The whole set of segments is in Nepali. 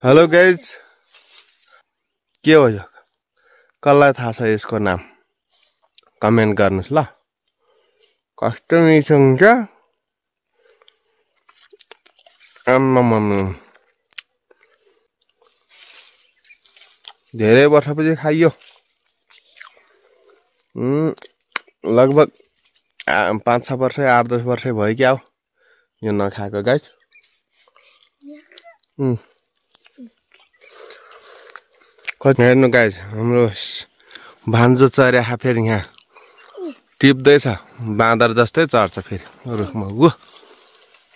हेलो गाइज, के हो यो? कसलाई थाहा छ यसको नाम? कमेन्ट गर्नुस् ल। कस्तो मिठो हुन्छ। धेरै वर्षपछि खाइयो। लगभग 5-6 वर्ष 8-10 वर्ष भयो क्या हो यो नखाएको गाइज। हेर्नु गाइज, हाम्रो भान्जो चर्या फेरि यहाँ टिप्दैछ। बाँदर जस्तै चर्छ फेरि रुखमा।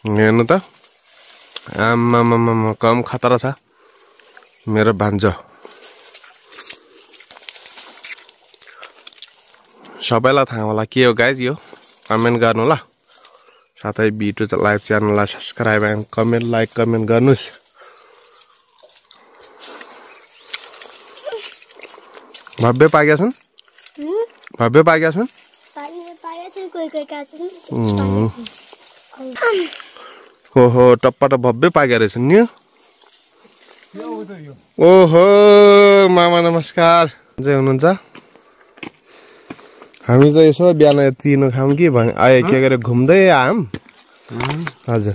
हेर्नु त, आम्मामामा कम खतरा छ मेरो भान्जो। सबैलाई थाहा होला के हो गाइज यो, कमेन्ट गर्नु ल। साथै भिडियो लाइभ च्यानललाई subscribe and comment like comment गर्नुस्। भव्य पाएका छन्, भव्य पाएका छन्। ओहो टप्पा त भव्य पाएका रहेछन् नि। ओहो मामा नमस्कार, जय हुनुहुन्छ। हामी त यसो बिहान तिनो खाऊँ कि भने आए के गरे घुम्दै आम। हजुर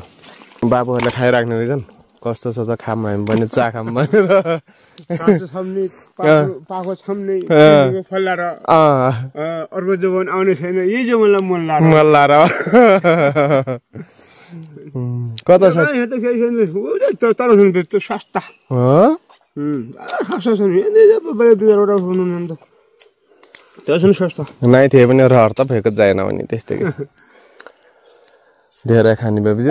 बाबुहरूले खाइराख्ने रहेछन्। कस्तो छ त खाम हामी पनि चा खाम भनेर। पाको छम्ने फल्ला र अर्को जवान आउने छैन, यही जवानलाई मन लाएर कता छ तर त्यो सस्ता सस्ता नाइ थिए पनि रहर त फेको जाएन भने त्यस्तै धेरै खाने भएपछि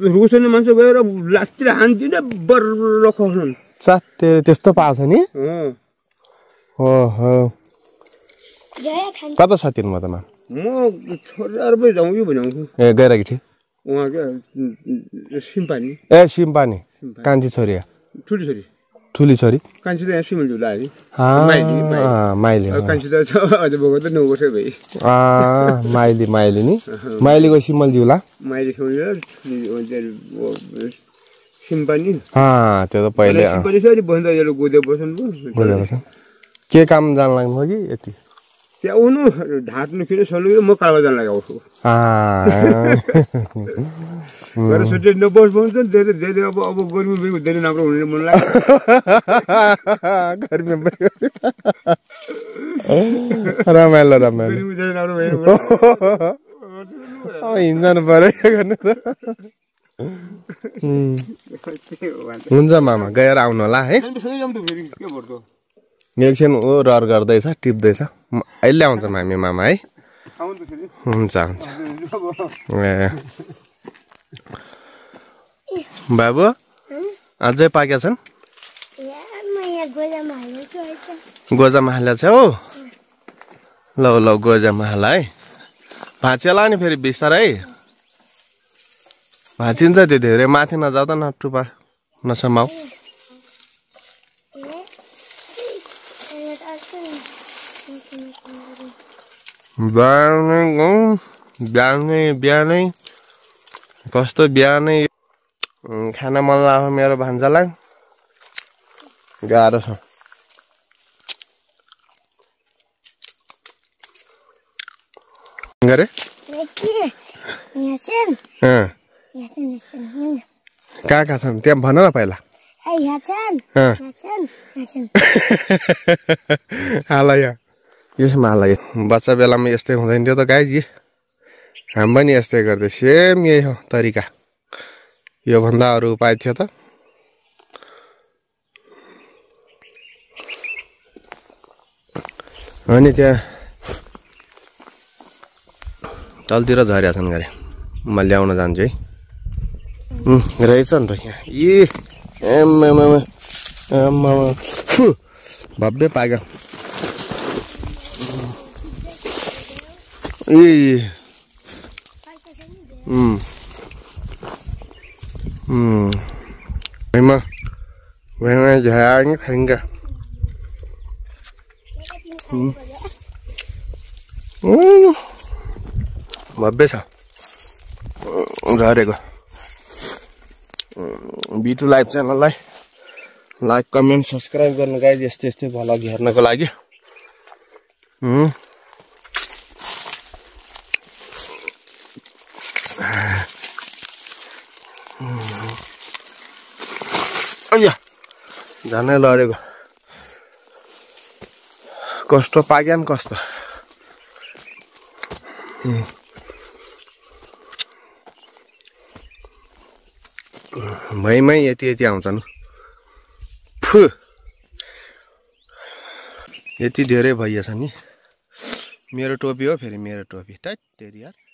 रुसने मान्छे गएर लास्तिर हान्दिन बर्र खुवाउनु चाटे त्यस्तो पाछ नि। ओहो कता छ तिनमा त म छोराहरु पनि जाउँ कि भन्छु। ए गएर कि उहाँ के सिम्पानी। ए सिम्पानी कान्छी छोरी ठुली छोरी ठुली छोरी कान्छी त यहाँ सिमल जुला है माइली कान्छी त अझ भएको त 9 वर्ष भई। माइली नि माइलीको सिमल जिउला माइली छोरी सिम्पानी। त्यो त पहिले सिम्पानी सरी बन्दा यो गोदे बस्नु के काम जान लाग्नु कि यति त्यहाँ उनु ढाट्नु किन सल्नु म कालबा जान लाग्यो गएर सोचे नबस बन्छ धेरै धेरै अब गर्मी बेग धेरै राम्रो हुने मन लाग्यो। गर्मी बेग रमाइलो गर्मी धेरै राम्रो भयो हिँड्नु पर्यो गर्नु। हुन्छ मामा गएर आउनु होला है। एकछिन रहर गर्दैछ टिप्दैछ, अहिले आउँछ मामी मामा है। हुन्छ हुन्छ। ए बाबु अझै पाकेका छन्? गोजामा हालेको छ हो। ल गोजामा हाल है। भाँचिएला नि फेरि बिस्तारै भाँचिन्छ त्यो धेरै माथि नजाऊ त नटुपा नसमाऊ। बिहानै कस्तो बिहानै खाना मन लाग्यो मेरो भान्जालाई। गाह्रो छ। गरे कहाँ छन् त्यहाँ भन न पहिला। हाल यहाँ यसमा हाल बच्चा बेलामा यस्तै हुँदैन थियो त गाइज। हामी पनि यस्तै गर्दै सेम यही हो तरिका। यो भन्दा अरू उपाय थियो त। अनि त्यहाँ तलतिर झरेका छन् गरे म ल्याउन जान्छु है। रहेछ नि त यहाँ भव्य पागा। भैमा झाङ खाइङ्गा। भव्य छ झरेको। B2 लाइभ च्यानललाई लाइक कमेन्ट सब्स्क्राइब गर्नु गाइज यस्तै यस्तै भ्लग हेर्नको लागि झनै लडेको कस्तो पाक्या नि कस्तो भैमै यति आउँछन् यति धेरै भइएछ नि मेरो टोपी हो फेरि मेरो टोपी टैट तेरी यार